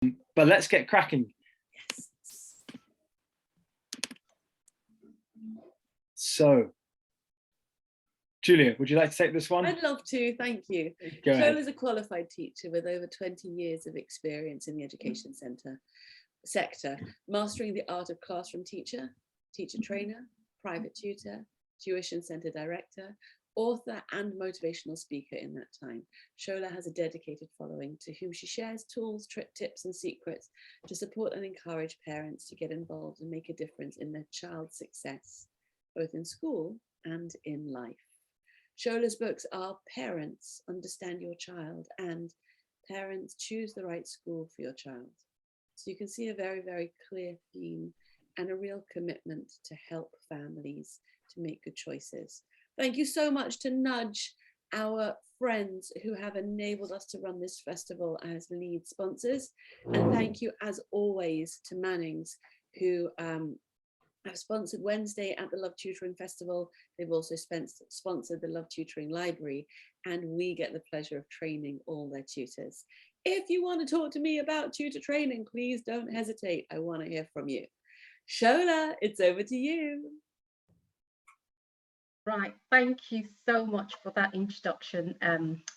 But let's get cracking. Yes. So, Julia, would you like to take this one? I'd love to, thank you. Go ahead. Shola's a qualified teacher with over 20 years of experience in the education sector, mastering the art of classroom teacher, teacher trainer, private tutor, tuition centre director, author and motivational speaker in that time. Shola has a dedicated following to whom she shares tools, tips and secrets to support and encourage parents to get involved and make a difference in their child's success, both in school and in life. Shola's books are Parents, Understand Your Child and Parents, Choose the Right School for Your Child. So you can see a very, very clear theme and a real commitment to help families to make good choices. Thank you so much to Nudge, our friends who have enabled us to run this festival as lead sponsors. And thank you, as always, to Mannings, who have sponsored Wednesday at the Love Tutoring Festival. They've also sponsored the Love Tutoring Library, and we get the pleasure of training all their tutors. If you want to talk to me about tutor training, please don't hesitate. I want to hear from you. Shola, it's over to you. Right, thank you so much for that introduction,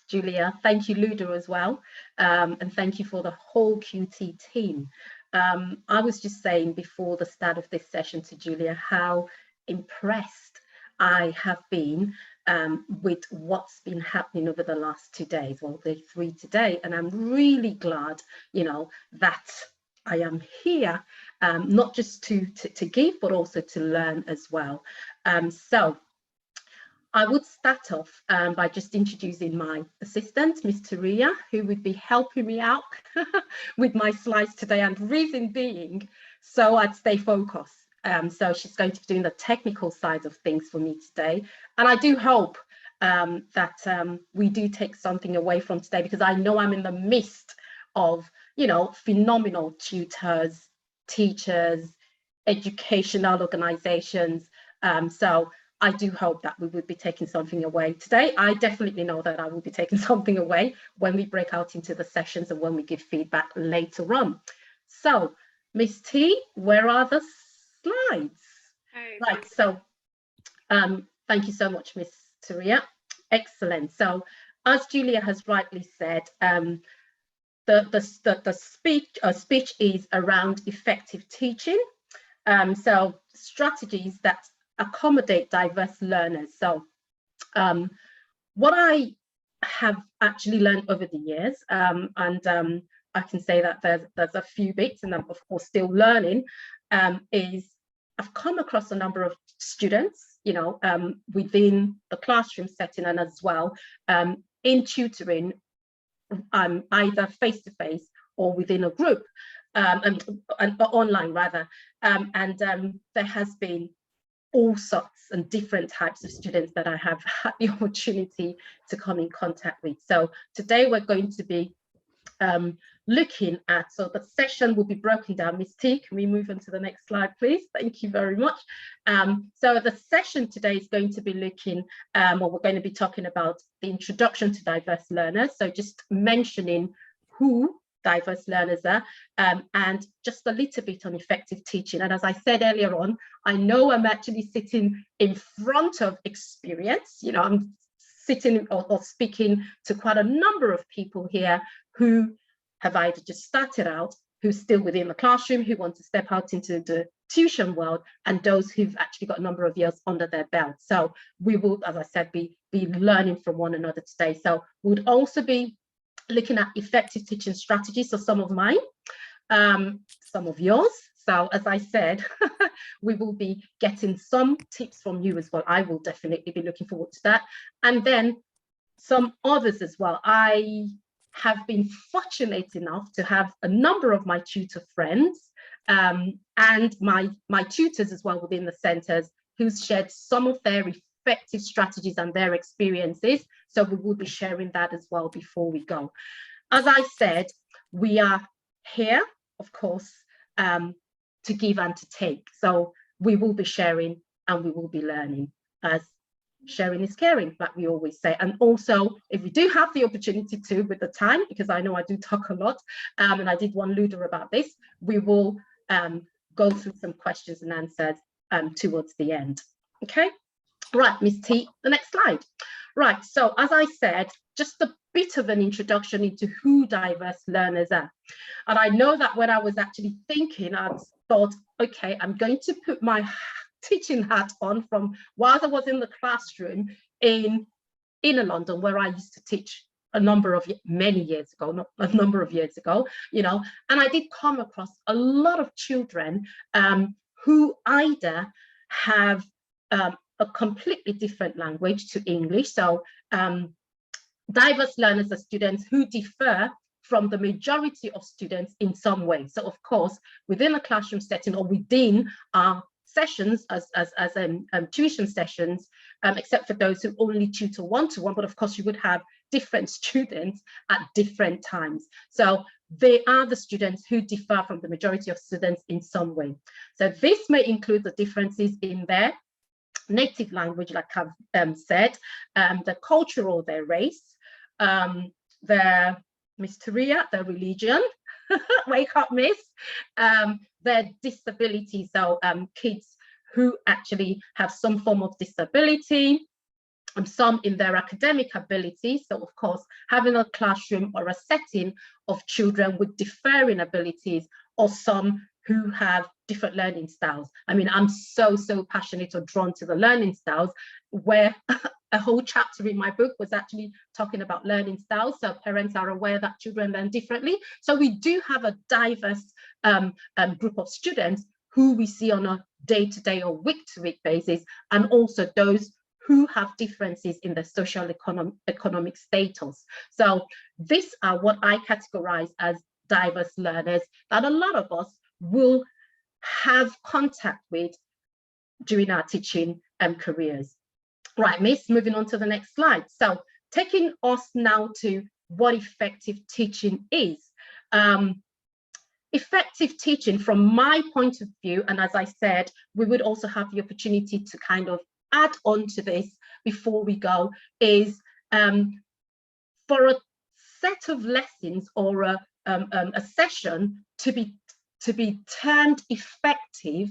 Julia. Thank you, Luda, as well. And thank you for the whole QT team. I was just saying before the start of this session to Julia how impressed I have been with what's been happening over the last 2 days, well, day 3 today. And I'm really glad, you know, that I am here, not just to give, but also to learn as well. So I would start off by just introducing my assistant, Miss Taria, who would be helping me out with my slides today, and reason being, so I'd stay focused. So she's going to be doing the technical side of things for me today. And I do hope that we do take something away from today, because I know I'm in the midst of, you know, phenomenal tutors, teachers, educational organizations. So I do hope that we would be taking something away today. I definitely know that I will be taking something away when we break out into the sessions and when we give feedback later on. So, Miss T, where are the slides? Hey. Right, so thank you so much, Miss Taria. Excellent. So, as Julia has rightly said, the speech is around effective teaching. So strategies that accommodate diverse learners. So what I have actually learned over the years, and I can say that there's a few bits, and I'm of course still learning, is I've come across a number of students, you know, within the classroom setting and as well in tutoring, either face-to-face or within a group, and online rather, and there has been all sorts and different types of students that I have had the opportunity to come in contact with. So today we're going to be looking at, so the session will be broken down. Ms. T, can we move on to the next slide, please? Thank you very much. So the session today is going to be looking, or we're going to be talking about the introduction to diverse learners. So just mentioning who diverse learners are, and just a little bit on effective teaching. And as I said earlier on, I know I'm actually sitting in front of experience. You know, I'm sitting or speaking to quite a number of people here who have either just started out, who's still within the classroom, who want to step out into the tuition world, and those who've actually got a number of years under their belt. So we will, as I said, be learning from one another today. So we'll also be looking at effective teaching strategies, so some of mine, some of yours. So as I said, we will be getting some tips from you as well. I will definitely be looking forward to that. And then some others as well. I have been fortunate enough to have a number of my tutor friends and my tutors as well within the centres who's shared some of their effective strategies and their experiences. So we will be sharing that as well before we go. As I said, we are here, of course, to give and to take. So we will be sharing and we will be learning as sharing is caring, like we always say. And also, if we do have the opportunity to, with the time, because I know I do talk a lot, and I did one Ludo about this, we will go through some questions and answers towards the end. Okay, right, Miss T, the next slide. Right, so as I said, just a bit of an introduction into who diverse learners are. And I know that when I was actually thinking, I thought, okay, I'm going to put my teaching hat on from whilst I was in the classroom in London, where I used to teach many years ago, not a number of years ago, you know, and I did come across a lot of children who either have a completely different language to English. So diverse learners are students who differ from the majority of students in some way. So of course, within a classroom setting or within our sessions as tuition sessions, except for those who only tutor one-to-one, but of course you would have different students at different times. So they are the students who differ from the majority of students in some way. So this may include the differences in their native language, like I've said, the culture or their race, their mysteria, their religion, wake up miss, their disability, so kids who actually have some form of disability, and some in their academic ability. So of course, having a classroom or a setting of children with differing abilities, or some who have different learning styles. I mean, I'm so passionate or drawn to the learning styles, where a whole chapter in my book was actually talking about learning styles. So parents are aware that children learn differently. So we do have a diverse group of students who we see on a day-to-day or week-to-week basis, and also those who have differences in the social economic status. So these are what I categorize as diverse learners that a lot of us will have contact with during our teaching careers. Right, Miss, moving on to the next slide. So taking us now to what effective teaching is. Effective teaching, from my point of view, and as I said, we would also have the opportunity to kind of add on to this before we go, is for a set of lessons or a session to be termed effective,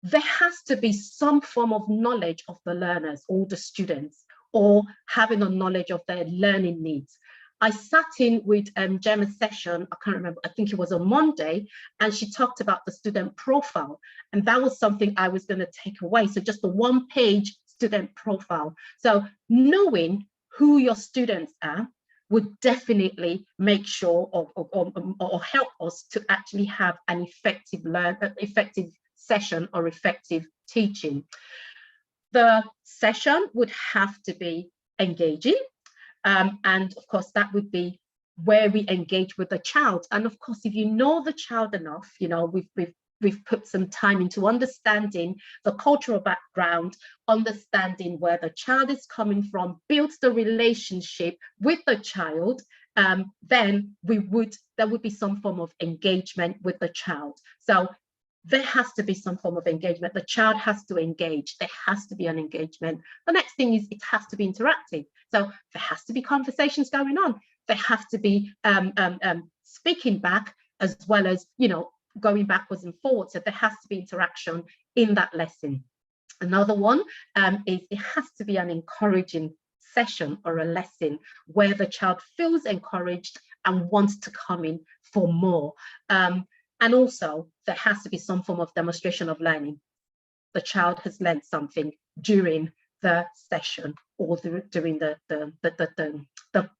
there has to be some form of knowledge of the learners or the students, or having a knowledge of their learning needs. I sat in with Gemma's session, I can't remember, I think it was on Monday, and she talked about the student profile. And that was something I was going to take away. So just the one-page student profile. So knowing who your students are would definitely make sure or help us to actually have an effective session or effective teaching. The session would have to be engaging. And of course, that would be where we engage with the child. And of course, if you know the child enough, you know, we've put some time into understanding the cultural background, understanding where the child is coming from, builds the relationship with the child, then there would be some form of engagement with the child. So there has to be some form of engagement. The child has to engage. There has to be an engagement. The next thing is it has to be interactive. So there has to be conversations going on. There have to be speaking back, as well as, you know, going backwards and forwards. So there has to be interaction in that lesson. Another one is it has to be an encouraging session or a lesson where the child feels encouraged and wants to come in for more. And also, there has to be some form of demonstration of learning. The child has learned something during the session or during the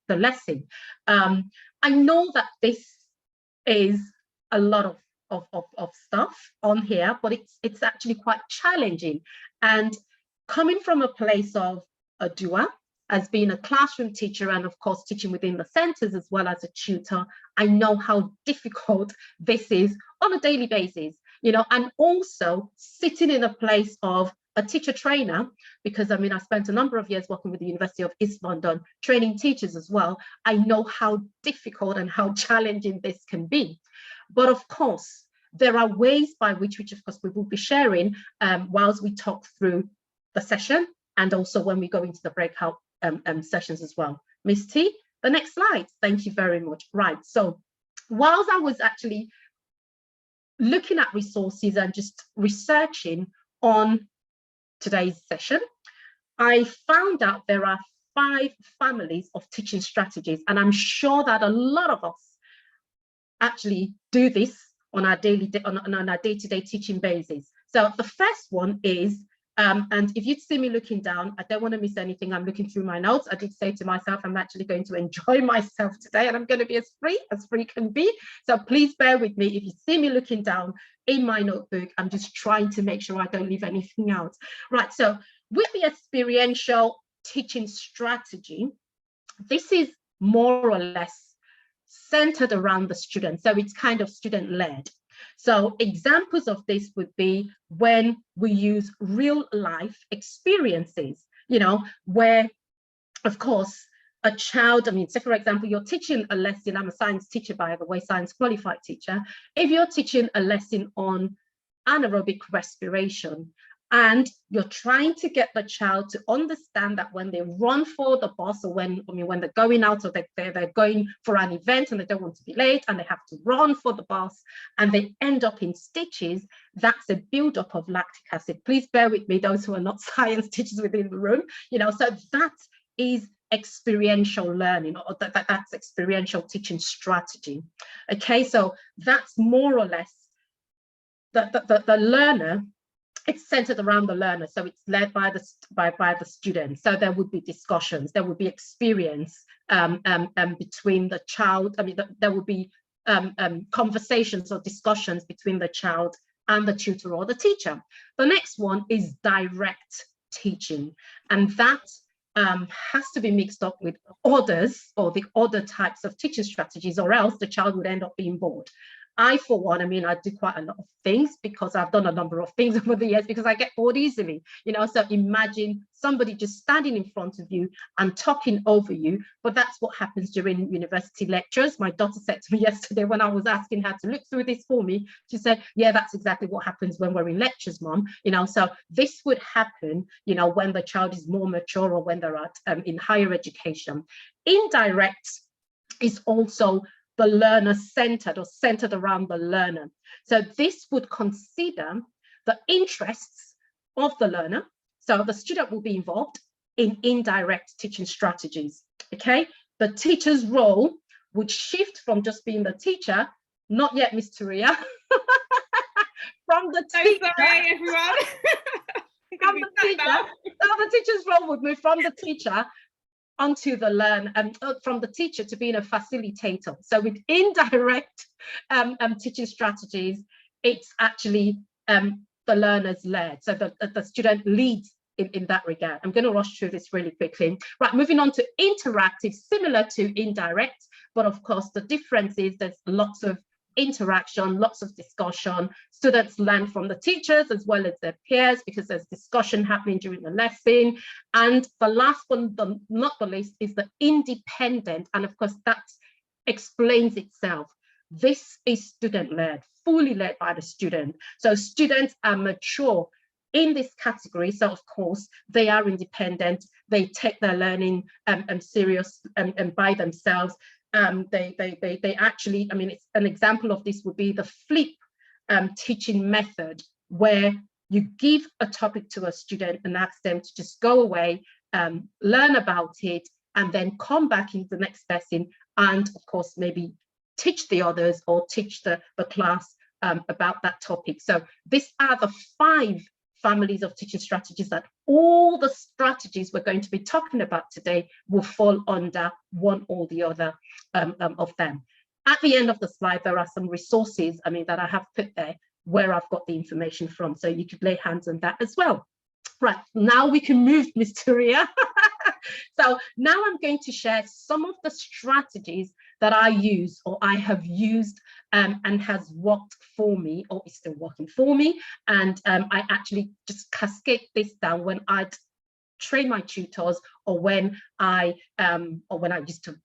lesson. I know that this is a lot of stuff on here, but it's actually quite challenging. And coming from a place of a doer, as being a classroom teacher, and of course teaching within the centres as well as a tutor, I know how difficult this is on a daily basis, you know, and also sitting in a place of a teacher trainer, because I mean, I spent a number of years working with the University of East London, training teachers as well. I know how difficult and how challenging this can be. But of course, there are ways by which of course we will be sharing whilst we talk through the session and also when we go into the breakout sessions as well. Miss T, the next slide. Thank you very much. Right, so whilst I was actually looking at resources and just researching on today's session, I found out there are 5 families of teaching strategies, and I'm sure that a lot of us actually do this on our day-to-day teaching basis. So the first one is, and if you'd see me looking down, I don't want to miss anything. I'm looking through my notes. I did say to myself, I'm actually going to enjoy myself today, and I'm going to be as free can be. So please bear with me. If you see me looking down in my notebook, I'm just trying to make sure I don't leave anything out. Right, so with the experiential teaching strategy, this is more or less centered around the student. So it's kind of student-led. So examples of this would be when we use real life experiences, you know, where, of course, a child, I mean, say for example, you're teaching a lesson. I'm a science teacher, by the way, science qualified teacher. If you're teaching a lesson on anaerobic respiration, and you're trying to get the child to understand that when they run for the bus, or when they're going out, or they're going for an event and they don't want to be late and they have to run for the bus and they end up in stitches, that's a buildup of lactic acid. Please bear with me, those who are not science teachers within the room, you know, so that is experiential learning, or that's experiential teaching strategy. Okay, so that's more or less the learner. It's centered around the learner, so it's led by the students. So there would be discussions, there would be experience between the child. I mean, there would be conversations or discussions between the child and the tutor or the teacher. The next one is direct teaching, and that has to be mixed up with others, or the other types of teaching strategies, or else the child would end up being bored. I, for one, I mean, I do quite a lot of things because I've done a number of things over the years, because I get bored easily, you know. So imagine somebody just standing in front of you and talking over you. But that's what happens during university lectures. My daughter said to me yesterday when I was asking her to look through this for me, she said, yeah, that's exactly what happens when we're in lectures, Mom. You know, so this would happen, you know, when the child is more mature, or when they're at in higher education. Indirect is also the learner centered, or centered around the learner. So this would consider the interests of the learner. So the student will be involved in indirect teaching strategies. Okay, the teacher's role would shift from just being the teacher, not yet, Miss Turia, from the teacher. Sorry, everyone. From the teacher. So the teacher's role would move from the teacher onto the learner, from the teacher to being a facilitator. So with indirect teaching strategies, it's actually the learner's led. So the student leads in that regard. I'm going to rush through this really quickly. Right, moving on to interactive, similar to indirect, but of course the difference is there's lots of interaction, lots of discussion. Students learn from the teachers as well as their peers, because there's discussion happening during the lesson. And the last one, not the least, is the independent. And of course, that explains itself. This is student-led, fully led by the student. So students are mature in this category. So of course, they are independent. They take their learning serious and by themselves. They actually, I mean, it's an example of this would be the flip teaching method, where you give a topic to a student and ask them to just go away, learn about it, and then come back in the next lesson, and of course maybe teach the others or teach the class about that topic. So these are the 5 families of teaching strategies that all the strategies we're going to be talking about today will fall under one or the other of them. At the end of the slide, there are some resources, I mean, that I have put there where I've got the information from, so you could lay hands on that as well. Right, now we can move, Ms. Turia. So now I'm going to share some of the strategies that I use, or I have used, and has worked for me, or is still working for me. And I actually just cascade this down when I'd train my tutors, or when I used to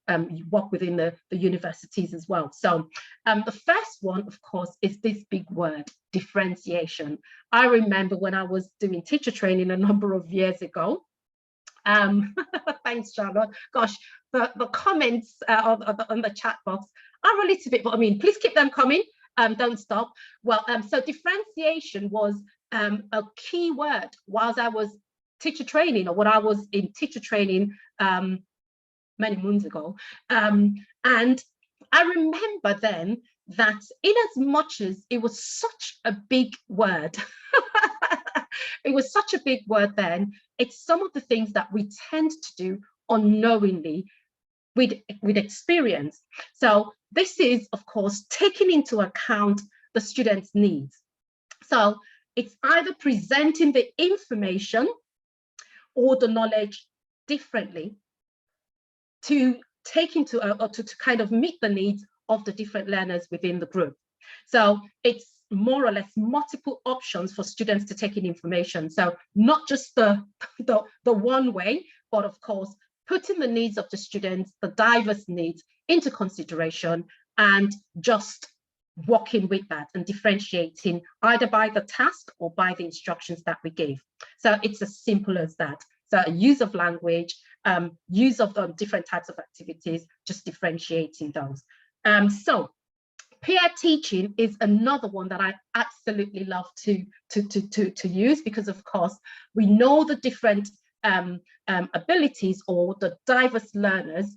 work within the universities as well. So the first one, of course, is this big word, differentiation. I remember when I was doing teacher training a number of years ago, Thanks, Charlotte. Gosh, the comments on the chat box are a little bit, but I mean, please keep them coming. Don't stop. Well, so differentiation was a key word whilst I was teacher training, or when I was in teacher training many moons ago. And I remember then that in as much as it was such a big word, it was such a big word then, it's some of the things that we tend to do unknowingly with experience. So this is, of course, taking into account the student's needs. So it's either presenting the information or the knowledge differently to take into or to kind of meet the needs of the different learners within the group. So it's more or less multiple options for students to take in information. So not just the one way, but of course, putting the needs of the students, the diverse needs into consideration, and just working with that and differentiating either by the task or by the instructions that we give. So it's as simple as that. So use of language, use of different types of activities, just differentiating those. So peer teaching is another one that I absolutely love to use, because of course we know the different abilities or the diverse learners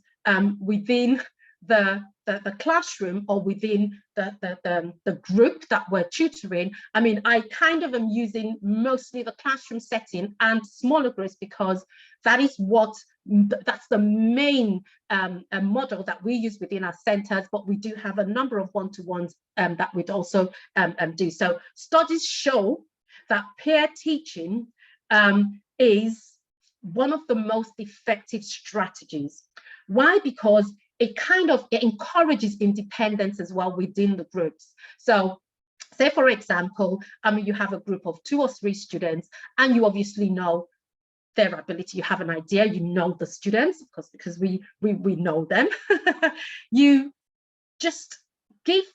within the classroom or within the group that we're tutoring. I mean, I kind of am using mostly the classroom setting and smaller groups because that is that's the main model that we use within our centers, but we do have a number of one-to-ones that we'd also do. So studies show that peer teaching is one of the most effective strategies. Why? Because it encourages independence as well within the groups. So say, for example, you have a group of 2 or 3 students, and you obviously know their ability, you have an idea, you know the students, of course, because we know them. You just give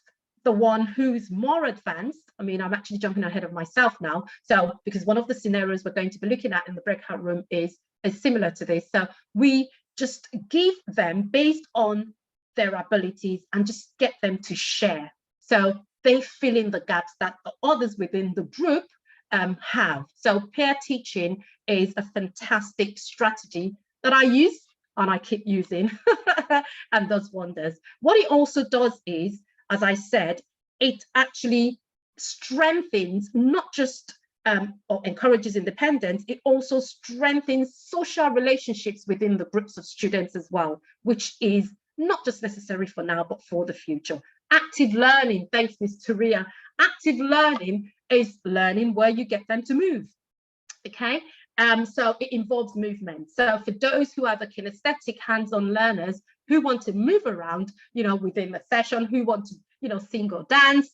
the one who's more advanced. I mean, I'm actually jumping ahead of myself now. So because one of the scenarios we're going to be looking at in the breakout room is similar to this. So we just give them based on their abilities and just get them to share. So they fill in the gaps that the others within the group have. So peer teaching is a fantastic strategy that I use and I keep using and does wonders. What it also does is, as I said, it actually strengthens not just or encourages independence, it also strengthens social relationships within the groups of students as well, which is not just necessary for now, but for the future. Active learning, thanks, Ms. Turia. Active learning is learning where you get them to move, okay? So it involves movement. So for those who are the kinesthetic hands-on learners who want to move around, within the session, who want to, sing or dance,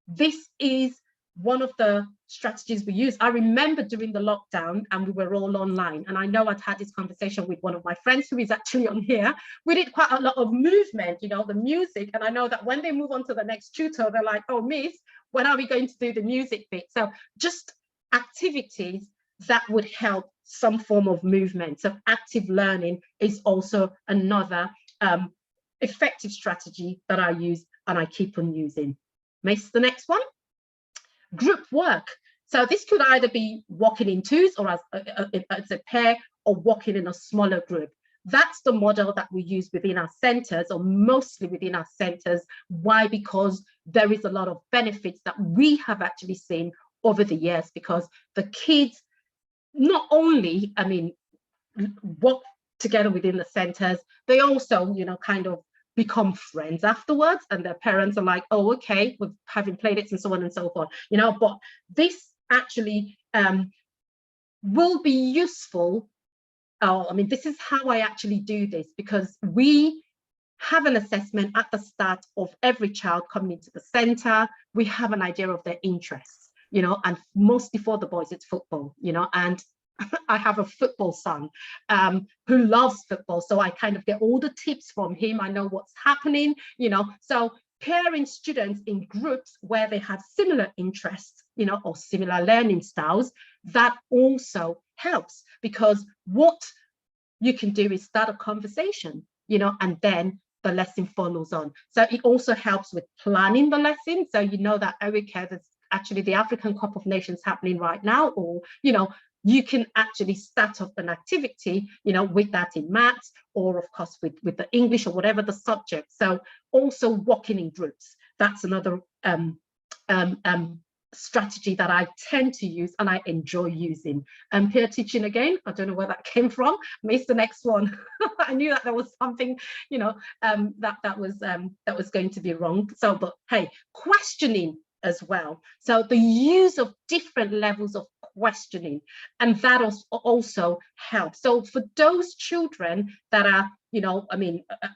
this is one of the strategies we use. I remember during the lockdown and we were all online, and I know I'd had this conversation with one of my friends who is actually on here. We did quite a lot of movement, the music, and I know that when they move on to the next tutor, they're like, oh, miss, when are we going to do the music bit? So just activities that would help some form of movement. So active learning is also another effective strategy that I use and I keep on using. Miss, the next one. Group work. So this could either be working in twos or as a pair, or working in a smaller group. That's the model that we use within our centers, or mostly within our centers. Why? Because there is a lot of benefits that we have actually seen over the years, because the kids not only, work together within the centers, they also, kind of become friends afterwards, and their parents are like, oh, okay, we're having play dates and so on and so forth, but this actually will be useful. This is how I actually do this, because we have an assessment at the start of every child coming into the center. We have an idea of their interests, and mostly for the boys, it's football, and I have a football son who loves football, so I kind of get all the tips from him. I know what's happening, so pairing students in groups where they have similar interests, or similar learning styles, that also helps, because what you can do is start a conversation, and then the lesson follows on. So it also helps with planning the lesson. So that, okay, there's actually the African Cup of Nations happening right now, or, you can actually start off an activity, with that in maths, or of course with the English or whatever the subject. So also working in groups. That's another strategy that I tend to use and I enjoy using. Peer teaching again, I don't know where that came from. Missed the next one. I knew that there was something, that was going to be wrong. So, but hey, questioning as well. So the use of different levels of questioning, and that also helps. So for those children that are,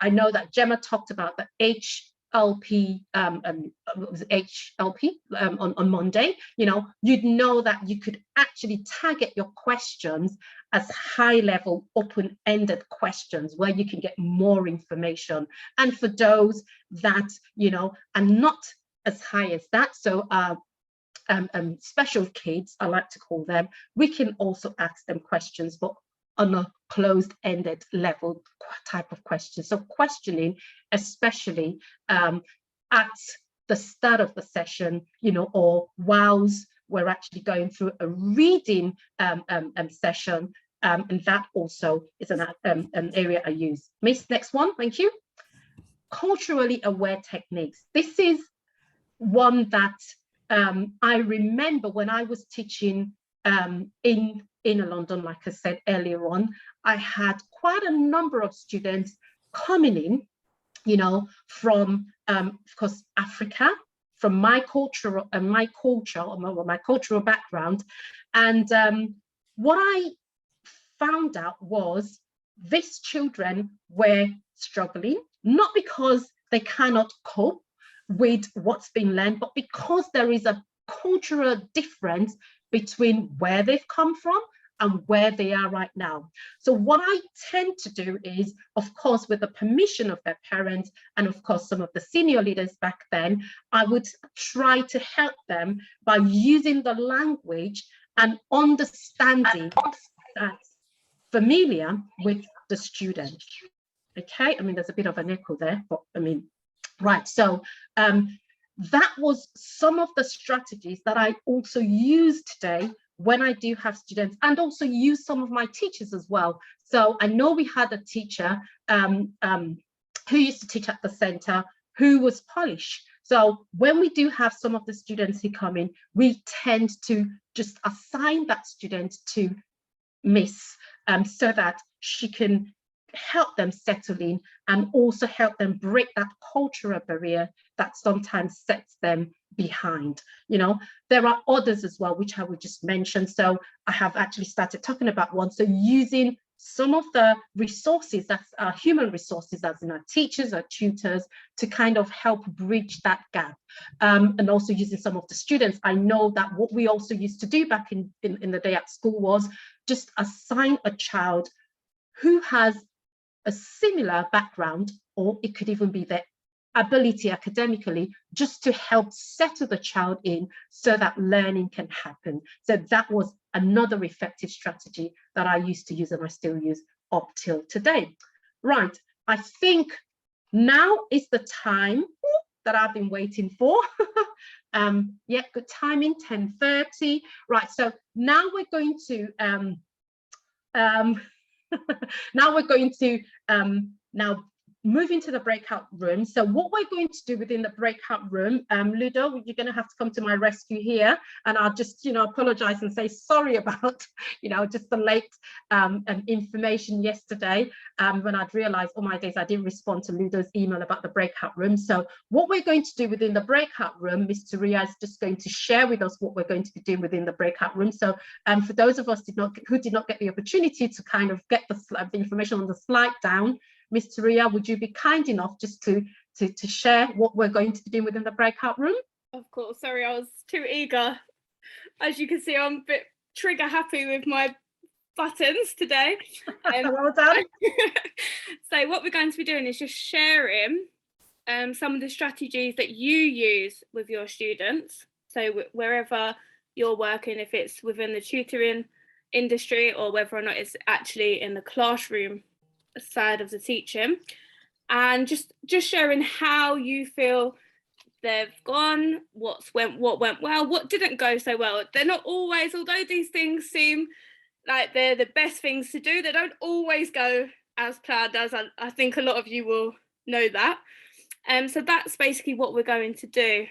I know that Gemma talked about the HLP, HLP on Monday, you'd know that you could actually target your questions as high level, open-ended questions where you can get more information. And for those that, are not as high as that, so special kids, I like to call them, we can also ask them questions, but on a closed-ended level type of question. So questioning, especially at the start of the session, or whilst we're actually going through a reading session, and that also is an area I use. Miss, next one, thank you. Culturally aware techniques. This is one that I remember when I was teaching in London, like I said earlier on, I had quite a number of students coming in, from, of course, Africa, from my cultural background. And what I found out was these children were struggling, not because they cannot cope with what's been learned, but because there is a cultural difference between where they've come from and where they are right now. So what I tend to do is, of course, with the permission of their parents and of course some of the senior leaders back then, I would try to help them by using the language and understanding that's familiar with the student. Okay, there's a bit of an echo there, but right. So that was some of the strategies that I also use today when I do have students, and also use some of my teachers as well. So I know we had a teacher who used to teach at the center who was Polish. So when we do have some of the students who come in, we tend to just assign that student to Miss, so that she can help them settle in and also help them break that cultural barrier that sometimes sets them behind. There are others as well, which I would just mention. So I have actually started talking about one. So using some of the resources, that's our human resources, as in our teachers, our tutors, to kind of help bridge that gap. And also using some of the students. I know that what we also used to do back in the day at school was just assign a child who has a similar background, or it could even be their ability academically, just to help settle the child in so that learning can happen. So that was another effective strategy that I used to use and I still use up till today. Right, I think now is the time that I've been waiting for. Yeah, good timing, 10:30. Right, so now we're going to now we're going to now move into the breakout room. So what we're going to do within the breakout room, Ludo, you're going to have to come to my rescue here, and I'll just, apologize and say sorry about, just the late information yesterday, when I'd realized, oh my days, I didn't respond to Ludo's email about the breakout room. So what we're going to do within the breakout room, Mr. Ria is just going to share with us what we're going to be doing within the breakout room. So for those of us who did not get the opportunity to kind of get the information on the slide down, Mr. Ria, would you be kind enough just to share what we're going to be doing within the breakout room? Of course, sorry, I was too eager. As you can see, I'm a bit trigger happy with my buttons today. Well done. So what we're going to be doing is just sharing some of the strategies that you use with your students. So wherever you're working, if it's within the tutoring industry or whether or not it's actually in the classroom side of the teaching, and just sharing how you feel they've gone, what went well, what didn't go so well. They're not always, although these things seem like they're the best things to do, they don't always go as planned, as I think a lot of you will know that. So that's basically what we're going to do.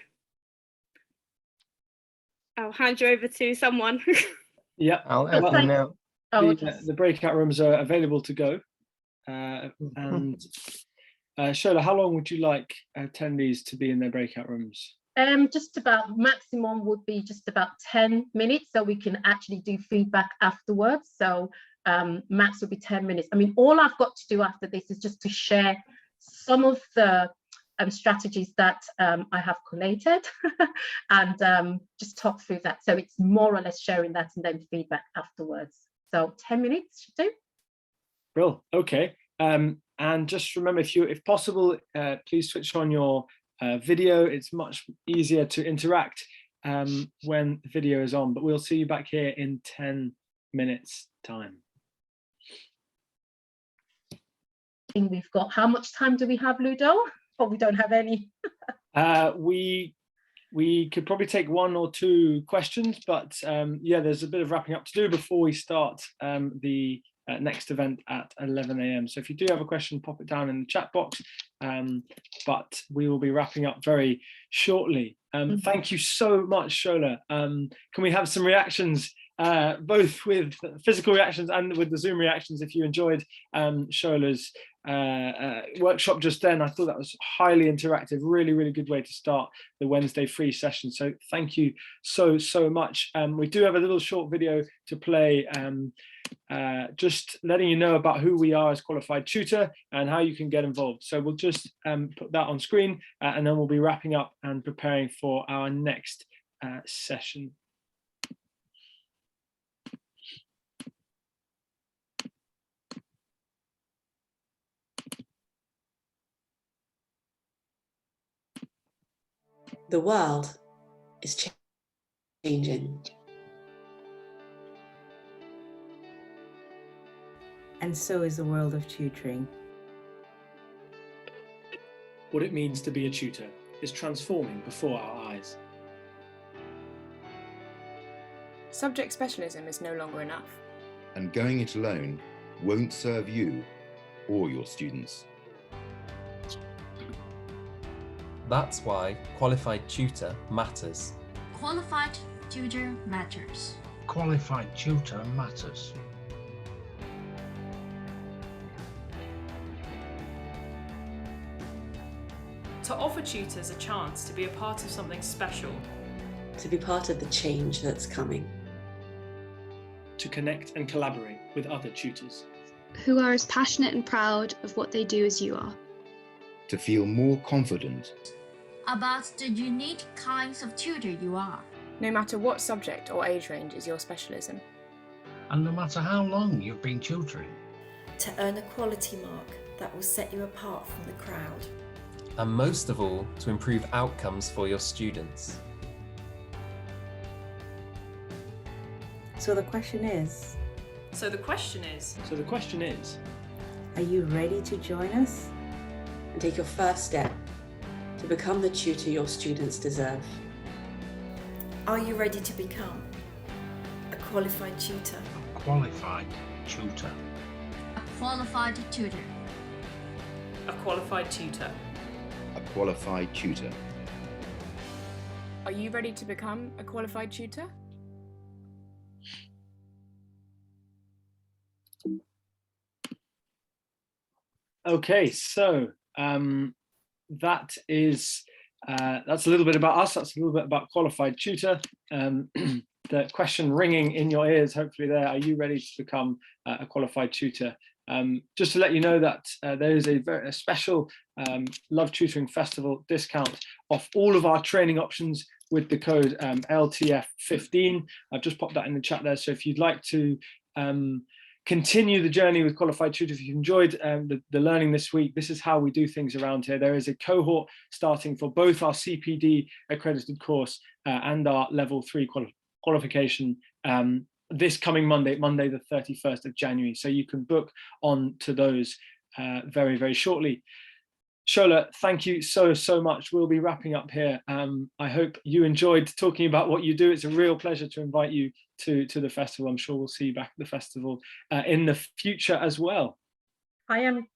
I'll hand you over to someone. Yeah, I'll let them know. the breakout rooms are available to go. And Shola, how long would you like attendees to be in their breakout rooms? Just about, maximum would be just about 10 minutes, so we can actually do feedback afterwards. So max would be 10 minutes. I mean, all I've got to do after this is just to share some of the strategies that I have collated and just talk through that. So it's more or less sharing that and then feedback afterwards. So 10 minutes should do. Brill, okay. And just remember, if possible, please switch on your video. It's much easier to interact when the video is on, but we'll see you back here in 10 minutes time. I think we've got, how much time do we have, Ludo? Or we don't have any? We could probably take one or two questions, but yeah, there's a bit of wrapping up to do before we start the next event at 11 a.m. So if you do have a question, pop it down in the chat box, but we will be wrapping up very shortly. Thank you so much, Shola. Can we have some reactions, both with physical reactions and with the Zoom reactions, if you enjoyed Shola's workshop just then? I thought that was highly interactive, really good way to start the Wednesday free session. So thank you so much. We do have a little short video to play, just letting you know about who we are as Qualified Tutor and how you can get involved. So we'll just put that on screen and then we'll be wrapping up and preparing for our next session. The world is changing. And so is the world of tutoring. What it means to be a tutor is transforming before our eyes. Subject specialism is no longer enough. And going it alone won't serve you or your students. That's why Qualified Tutor matters. Qualified Tutor matters. Qualified Tutor matters. To offer tutors a chance to be a part of something special. To be part of the change that's coming. To connect and collaborate with other tutors. Who are as passionate and proud of what they do as you are. To feel more confident. About the unique kinds of tutor you are. No matter what subject or age range is your specialism. And no matter how long you've been tutoring. To earn a quality mark that will set you apart from the crowd. And most of all, to improve outcomes for your students. So the question is, are you ready to join us? And take your first step to become the tutor your students deserve. Are you ready to become a qualified tutor? A qualified tutor. A qualified tutor. A qualified tutor. A qualified tutor. Are you ready to become a qualified tutor? Okay, so that's a little bit about us. That's a little bit about Qualified Tutor. The question ringing in your ears, hopefully there, are you ready to become a Qualified Tutor? Just to let you know that there is a very special Love Tutoring Festival discount off all of our training options with the code LTF15. I've just popped that in the chat there. So if you'd like to continue the journey with Qualified Tutor, if you enjoyed the learning this week, this is how we do things around here. There is a cohort starting for both our CPD accredited course and our level 3 qualification this coming Monday, the 31st of January. So you can book on to those very, very shortly. Shola, thank you so much. We'll be wrapping up here. I hope you enjoyed talking about what you do. It's a real pleasure to invite you to the festival. I'm sure we'll see you back at the festival in the future as well. I am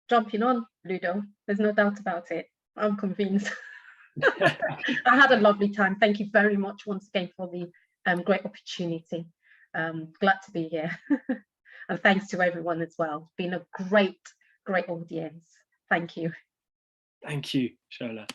jumping on, Ludo. There's no doubt about it. I'm convinced. I had a lovely time. Thank you very much once again for the great opportunity. Glad to be here. And thanks to everyone as well. It's been a great audience. Thank you. Thank you, Shola.